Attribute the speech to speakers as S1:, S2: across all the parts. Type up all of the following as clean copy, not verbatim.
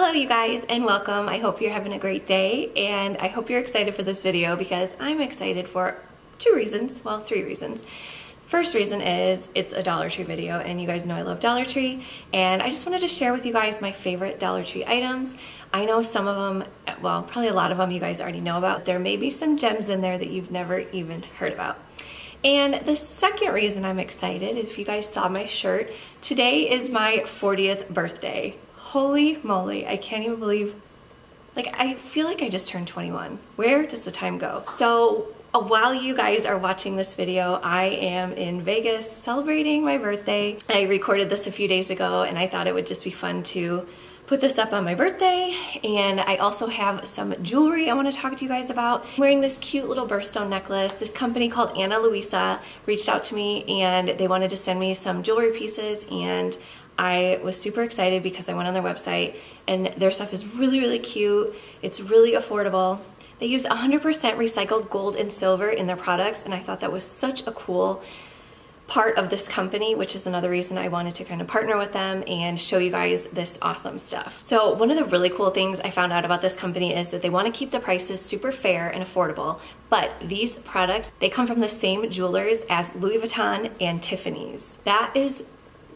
S1: Hello you guys and welcome. I hope you're having a great day and I hope you're excited for this video because I'm excited for three reasons. First reason is it's a Dollar Tree video and you guys know I love Dollar Tree and I just wanted to share with you guys my favorite Dollar Tree items. I know some of them, well probably a lot of them you guys already know about. There may be some gems in there that you've never even heard about. And the second reason I'm excited, if you guys saw my shirt, today is my 40th birthday. Holy moly, I can't even believe, like I feel like I just turned 21. Where does the time go? So while you guys are watching this video, I am in Vegas celebrating my birthday. I recorded this a few days ago and I thought it would just be fun to put this up on my birthday. And I also have some jewelry I want to talk to you guys about. I'm wearing this cute little birthstone necklace. This company called Ana Luisa reached out to me and they wanted to send me some jewelry pieces, and I was super excited because I went on their website and their stuff is really cute. It's really affordable. They use 100% recycled gold and silver in their products, and I thought that was such a cool part of this company, which is another reason I wanted to kind of partner with them and show you guys this awesome stuff. So one of the really cool things I found out about this company is that they want to keep the prices super fair and affordable, but these products, they come from the same jewelers as Louis Vuitton and Tiffany's. That is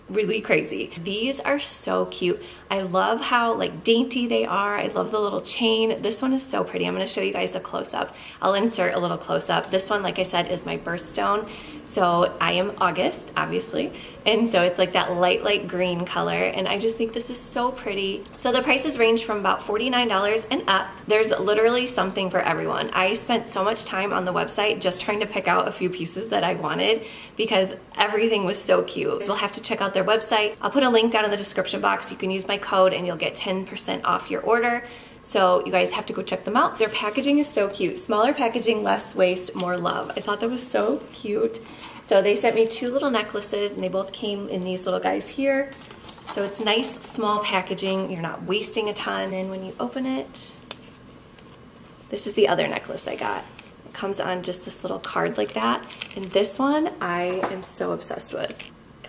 S1: really crazy. These are so cute. I love how like dainty they are. I love the little chain. This one is so pretty. I'm going to show you guys a close-up. I'll insert a little close-up. This one, like I said, is my birthstone. So I am August, obviously. And so it's like that light green color. And I just think this is so pretty. So the prices range from about $49 and up. There's literally something for everyone. I spent so much time on the website just trying to pick out a few pieces that I wanted because everything was so cute. So we'll have to check out their website. I'll put a link down in the description box. You can use my code and you'll get 10% off your order. So you guys have to go check them out. Their packaging is so cute. Smaller packaging, less waste, more love. I thought that was so cute. So they sent me two little necklaces and they both came in these little guys here. So it's nice, small packaging. You're not wasting a ton. And when you open it, this is the other necklace I got. It comes on just this little card like that. And this one I am so obsessed with.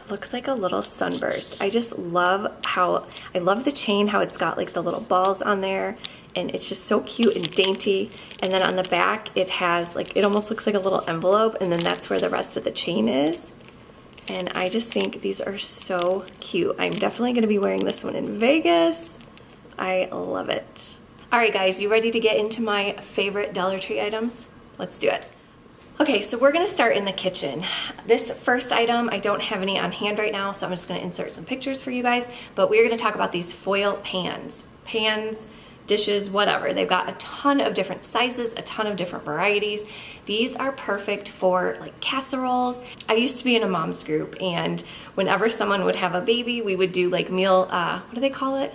S1: Looks like a little sunburst. I just love how, I love the chain, how it's got like the little balls on there, and it's just so cute and dainty. And then on the back it has like, it almost looks like a little envelope, and then that's where the rest of the chain is. And I just think these are so cute. I'm definitely gonna be wearing this one in Vegas. I love it. All right guys, you ready to get into my favorite Dollar Tree items? Let's do it. Okay, so we're gonna start in the kitchen. This first item, I don't have any on hand right now, so I'm just gonna insert some pictures for you guys, but we're gonna talk about these foil pans. Pans, dishes, whatever. They've got a ton of different sizes, a ton of different varieties. These are perfect for like casseroles. I used to be in a mom's group, and whenever someone would have a baby, we would do like meal, what do they call it?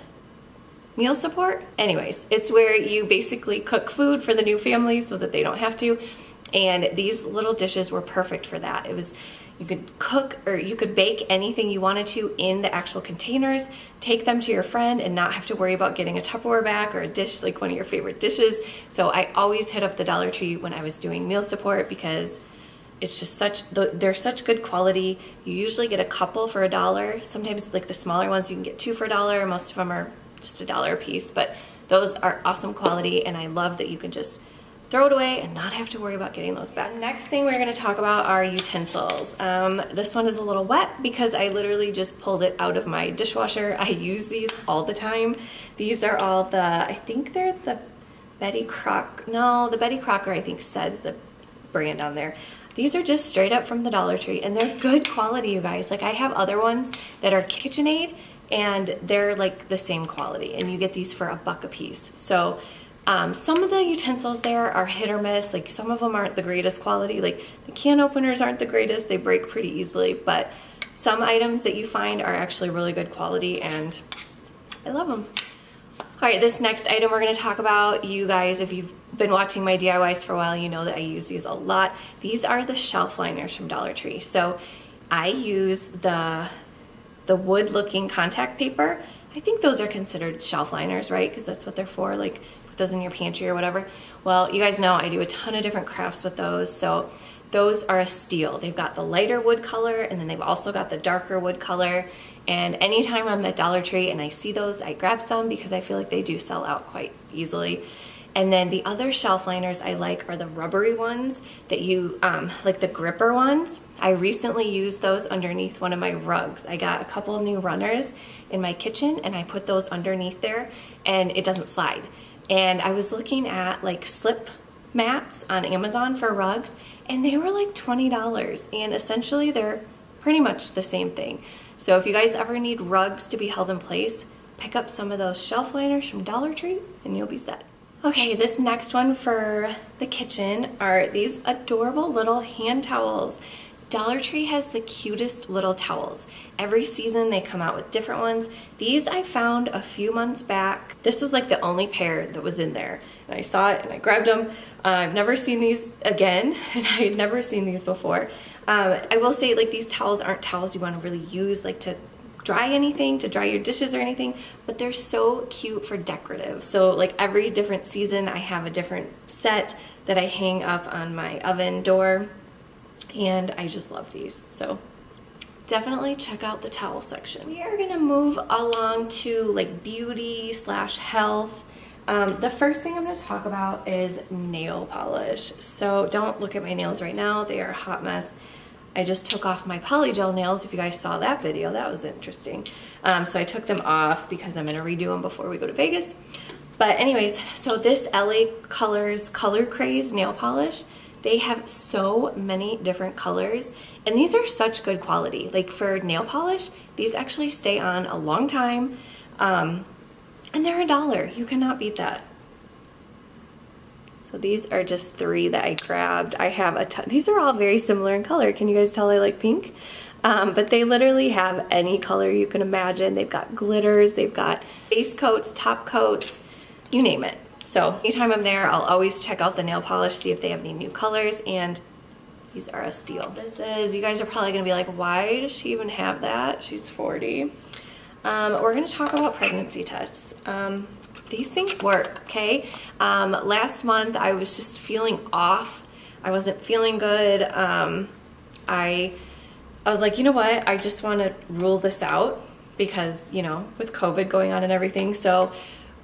S1: Meal support? Anyways, it's where you basically cook food for the new family so that they don't have to. And these little dishes were perfect for that. It was, you could cook or you could bake anything you wanted to in the actual containers, take them to your friend and not have to worry about getting a Tupperware bag or a dish like one of your favorite dishes. So I always hit up the Dollar Tree when I was doing meal support because it's just such, they're such good quality. You usually get a couple for $1. Sometimes like the smaller ones you can get two for $1. Most of them are just $1 a piece, but those are awesome quality, and I love that you can just throw it away and not have to worry about getting those back. The next thing we're gonna talk about are utensils. This one is a little wet because I literally just pulled it out of my dishwasher. I use these all the time. These are all the, I think they're the Betty Crocker, no, the Betty Crocker I think says the brand on there. These are just straight up from the Dollar Tree, and they're good quality, you guys. Like I have other ones that are KitchenAid and they're like the same quality, and you get these for $1 a piece. So some of the utensils there are hit or miss. Like some of them aren't the greatest quality. Like the can openers aren't the greatest. They break pretty easily, but some items that you find are actually really good quality, and I love them. All right, this next item we're gonna talk about, you guys, if you've been watching my DIYs for a while, you know that I use these a lot. These are the shelf liners from Dollar Tree. So I use the wood looking contact paper. I think those are considered shelf liners, right? Because that's what they're for, like put those in your pantry or whatever. Well, you guys know I do a ton of different crafts with those. So those are a steal. They've got the lighter wood color, and then they've also got the darker wood color. And anytime I'm at Dollar Tree and I see those, I grab some because I feel like they do sell out quite easily. And then the other shelf liners I like are the rubbery ones that you, like the gripper ones. I recently used those underneath one of my rugs. I got a couple of new runners in my kitchen and I put those underneath there and it doesn't slide. And I was looking at like slip mats on Amazon for rugs and they were like $20 and essentially they're pretty much the same thing. So if you guys ever need rugs to be held in place, pick up some of those shelf liners from Dollar Tree and you'll be set. Okay, this next one for the kitchen are these adorable little hand towels. Dollar Tree has the cutest little towels. Every season they come out with different ones. These I found a few months back. This was like the only pair that was in there. And I saw it and I grabbed them. I've never seen these again, and I had never seen these before. I will say like these towels aren't towels you want to really use like to dry anything, to dry your dishes or anything, but they're so cute for decorative. So like every different season I have a different set that I hang up on my oven door and I just love these. So definitely check out the towel section. We are gonna move along to like beauty slash health. The first thing I'm gonna talk about is nail polish. So don't look at my nails right now, they are a hot mess. I just took off my polygel nails. If you guys saw that video, that was interesting. So I took them off because I'm gonna redo them before we go to Vegas. But anyways, so this LA Colors Color Craze nail polish, they have so many different colors and these are such good quality. Like for nail polish, these actually stay on a long time and they're $1. You cannot beat that. So these are just 3 that I grabbed. I have a ton. These are all very similar in color. Can you guys tell I like pink? But they literally have any color you can imagine. They've got glitters, they've got base coats, top coats, you name it. So anytime I'm there, I'll always check out the nail polish, see if they have any new colors, and these are a steal. This is, you guys are probably gonna be like, why does she even have that? She's 40. We're gonna talk about pregnancy tests. These things work, okay? Last month I was just feeling off. I wasn't feeling good. I was like, you know what? I just want to rule this out because, you know, with COVID going on and everything. So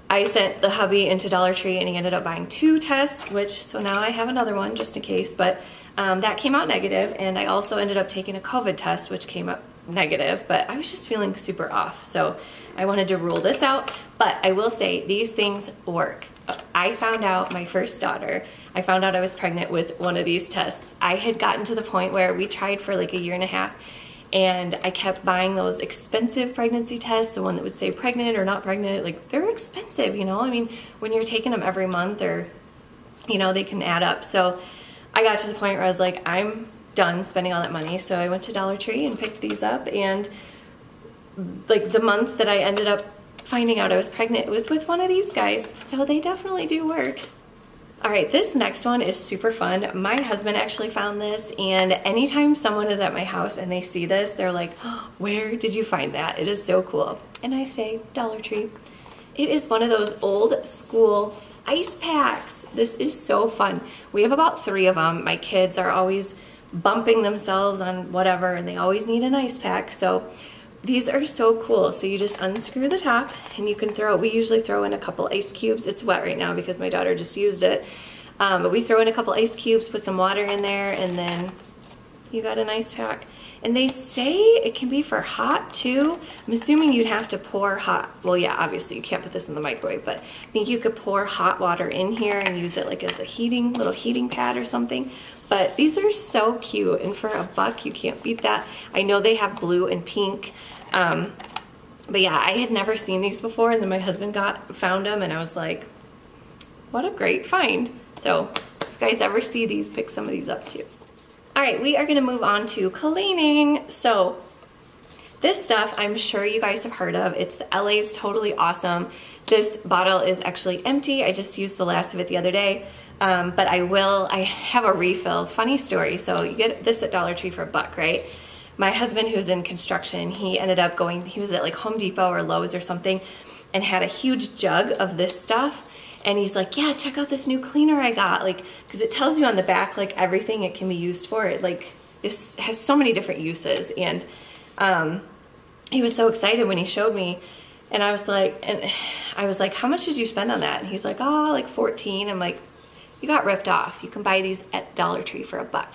S1: I sent the hubby into Dollar Tree and he ended up buying 2 tests, which, so now I have another one just in case, but that came out negative. And I also ended up taking a COVID test, which came up negative, but I was just feeling super off. So I wanted to rule this out, but I will say these things work. I found out my first daughter, I found out I was pregnant with one of these tests. I had gotten to the point where we tried for like a year and a half and I kept buying those expensive pregnancy tests, the one that would say pregnant or not pregnant. Like they're expensive, you know? I mean, when you're taking them every month or, you know, they can add up. So I got to the point where I was like, I'm done spending all that money. So I went to Dollar Tree and picked these up, and like the month that I ended up finding out I was pregnant, it was with one of these guys. So they definitely do work. All right, this next one is super fun. My husband actually found this, and anytime someone is at my house and they see this, they're like, oh, where did you find that? It is so cool. And I say, Dollar Tree. It is one of those old school ice packs. This is so fun. We have about 3 of them. My kids are always bumping themselves on whatever, and they always need an ice pack. So these are so cool. So you just unscrew the top and you can we usually throw in a couple ice cubes. It's wet right now because my daughter just used it. But we throw in a couple ice cubes, put some water in there, and then you got an ice pack. And they say it can be for hot too. I'm assuming you'd have to pour hot, well yeah, obviously you can't put this in the microwave, but I think you could pour hot water in here and use it like as a little heating pad or something. But these are so cute, and for $1, you can't beat that. I know they have blue and pink, but yeah, I had never seen these before, and then my husband found them, and I was like, what a great find. So if you guys ever see these, pick some of these up too. All right, we are gonna move on to cleaning. So this stuff I'm sure you guys have heard of. It's the LA's Totally Awesome. This bottle is actually empty. I just used the last of it the other day. But I have a refill. Funny story. So you get this at Dollar Tree for $1, right? My husband, who's in construction, he ended up he was at like Home Depot or Lowe's or something, and had a huge jug of this stuff. And he's like, yeah, check out this new cleaner I got. Like, cause it tells you on the back, like everything it can be used for. It like has so many different uses. And he was so excited when he showed me, and I was like, how much did you spend on that? And he's like, oh, like 14. I'm like, you got ripped off. You can buy these at Dollar Tree for $1.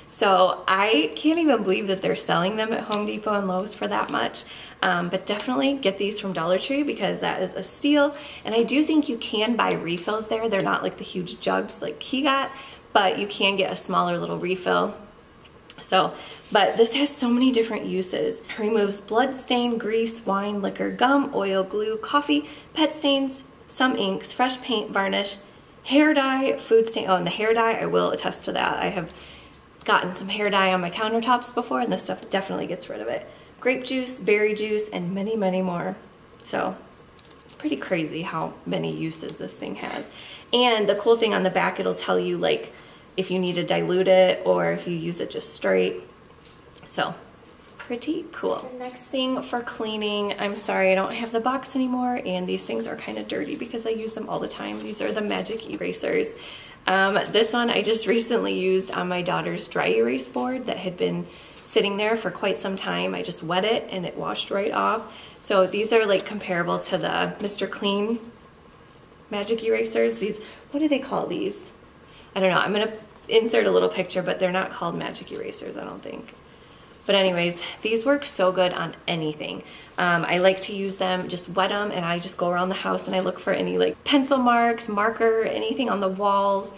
S1: So I can't even believe that they're selling them at Home Depot and Lowe's for that much. But definitely get these from Dollar Tree because that is a steal. And I do think you can buy refills there. They're not like the huge jugs like he got, but you can get a smaller little refill. So, but this has so many different uses. It removes blood stain, grease, wine, liquor, gum, oil, glue, coffee, pet stains, some inks, fresh paint, varnish, hair dye, food stain. Oh, and the hair dye, I will attest to that. I have gotten some hair dye on my countertops before, and this stuff definitely gets rid of it. Grape juice, berry juice, and many, many more. So it's pretty crazy how many uses this thing has. And the cool thing on the back, it'll tell you like if you need to dilute it or if you use it just straight. So pretty cool. The next thing for cleaning, I'm sorry I don't have the box anymore, and these things are kind of dirty because I use them all the time. These are the magic erasers. This one I just recently used on my daughter's dry erase board that had been sitting there for quite some time. I just wet it and it washed right off. So these are like comparable to the Mr. Clean magic erasers. These, what do they call these? I don't know. I'm gonna insert a little picture, but they're not called magic erasers, I don't think. But anyways, these work so good on anything. I like to use them, just wet them, and I just go around the house and I look for any like pencil marks, marker, anything on the walls,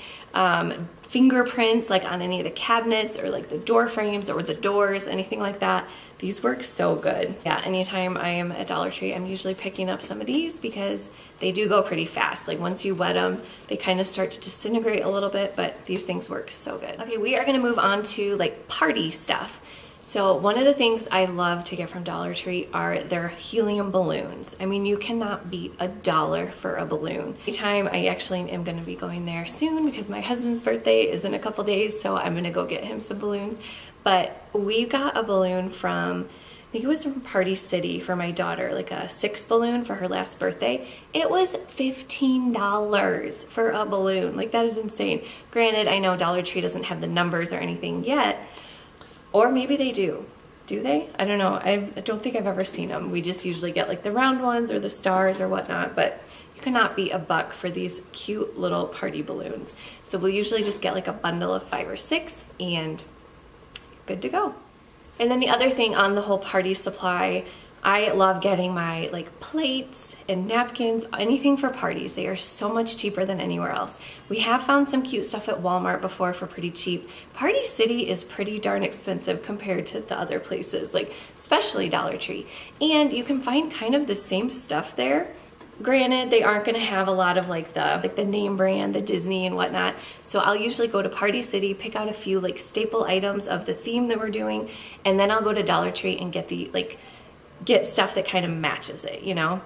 S1: fingerprints like on any of the cabinets or like the door frames or the doors, anything like that. These work so good. Yeah, anytime I am at Dollar Tree, I'm usually picking up some of these because they do go pretty fast. Like once you wet them, they kind of start to disintegrate a little bit, but these things work so good. Okay, we are gonna move on to like party stuff. So one of the things I love to get from Dollar Tree are their helium balloons. I mean, you cannot beat $1 for a balloon. Anytime, I actually am gonna be going there soon because my husband's birthday is in a couple days, so I'm gonna go get him some balloons. But we got a balloon from, I think it was from Party City for my daughter, like a 6 balloon for her last birthday. It was $15 for a balloon. Like, that is insane. Granted, I know Dollar Tree doesn't have the numbers or anything yet, or maybe they do. Do they? I don't know. I don't think I've ever seen them. We just usually get like the round ones or the stars or whatnot, but you cannot beat $1 for these cute little party balloons. So we'll usually just get like a bundle of 5 or 6 and you're good to go. And then the other thing on the whole party supply, I love getting my like plates and napkins, anything for parties. They are so much cheaper than anywhere else. We have found some cute stuff at Walmart before for pretty cheap. Party City is pretty darn expensive compared to the other places, like especially Dollar Tree. And you can find kind of the same stuff there. Granted, they aren't gonna have a lot of like the name brand, the Disney and whatnot. So I'll usually go to Party City, pick out a few like staple items of the theme that we're doing, and then I'll go to Dollar Tree and get stuff that kind of matches it, you know?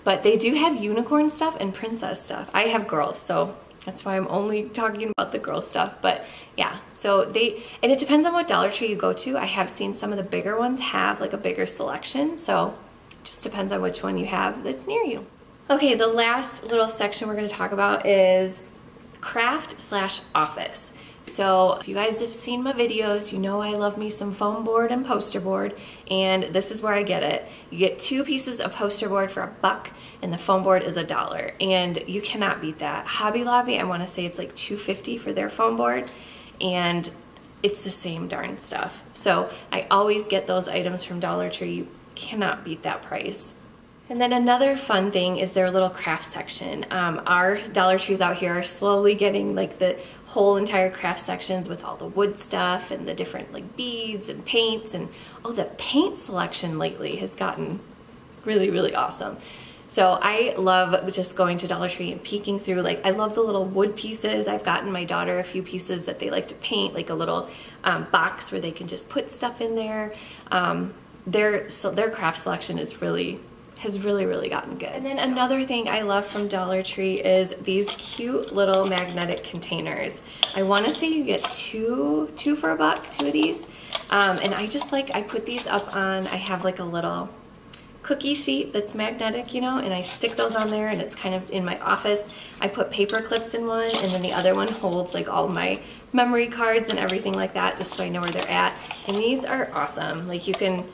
S1: But they do have unicorn stuff and princess stuff. I have girls, so that's why I'm only talking about the girl stuff. But yeah, so and it depends on what Dollar Tree you go to. I have seen some of the bigger ones have like a bigger selection, so it just depends on which one you have that's near you. Okay, the last little section we're gonna talk about is craft/office. So if you guys have seen my videos, you know I love me some foam board and poster board, and this is where I get it. You get 2 pieces of poster board for $1, and the foam board is $1, and you cannot beat that. Hobby Lobby, I wanna say it's like $2.50 for their foam board, and it's the same darn stuff. So I always get those items from Dollar Tree. You cannot beat that price. And then another fun thing is their little craft section. Our Dollar Trees out here are slowly getting like the whole entire craft sections with all the wood stuff and the different like beads and paints, and oh, the paint selection lately has gotten really, really awesome. So I love just going to Dollar Tree and peeking through, like I love the little wood pieces. I've gotten my daughter a few pieces that they like to paint, like a little box where they can just put stuff in there. Their craft selection has really gotten good. And then another thing I love from Dollar Tree is these cute little magnetic containers. I want to say you get two for $1, 2 of these. And I put these up on, I have like a little cookie sheet that's magnetic, you know, and I stick those on there, and it's kind of in my office. I put paper clips in one, and then the other one holds like all my memory cards and everything like that, just so I know where they're at. And these are awesome. Like you can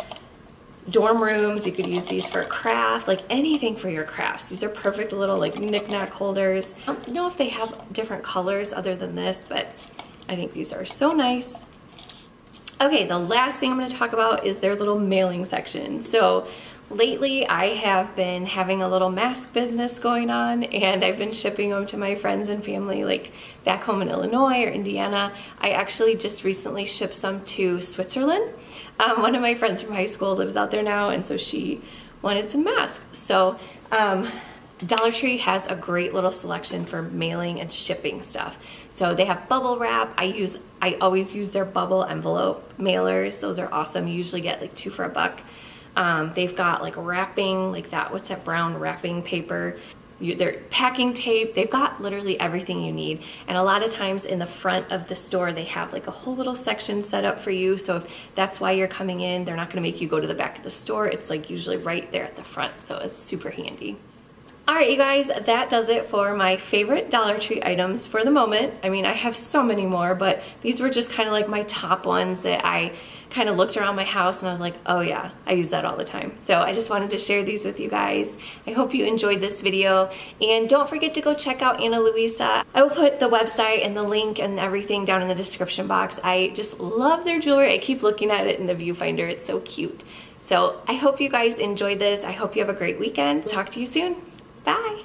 S1: dorm rooms. You could use these for craft, like anything for your crafts. These are perfect little like knick-knack holders. I don't know if they have different colors other than this, but I think these are so nice. Okay, the last thing I'm going to talk about is their little mailing section. So lately I have been having a little mask business going on, and I've been shipping them to my friends and family like back home in Illinois or Indiana. I actually just recently shipped some to Switzerland. One of my friends from high school lives out there now, and so she wanted some masks. So Dollar Tree has a great little selection for mailing and shipping stuff. So they have bubble wrap. I always use their bubble envelope mailers. Those are awesome. You usually get like 2 for $1. They've got like wrapping, like that, what's that brown wrapping paper? Their packing tape. They've got literally everything you need. And a lot of times in the front of the store, they have like a whole little section set up for you. So if that's why you're coming in, they're not gonna make you go to the back of the store. It's like usually right there at the front. So it's super handy. All right, you guys, that does it for my favorite Dollar Tree items for the moment. I mean, I have so many more, but these were just kind of like my top ones that I kind of looked around my house and I was like, oh yeah, I use that all the time. So I just wanted to share these with you guys. I hope you enjoyed this video, and don't forget to go check out Ana Luisa. I will put the website and the link and everything down in the description box. I just love their jewelry. I keep looking at it in the viewfinder. It's so cute. So I hope you guys enjoyed this. I hope you have a great weekend. Talk to you soon. Bye.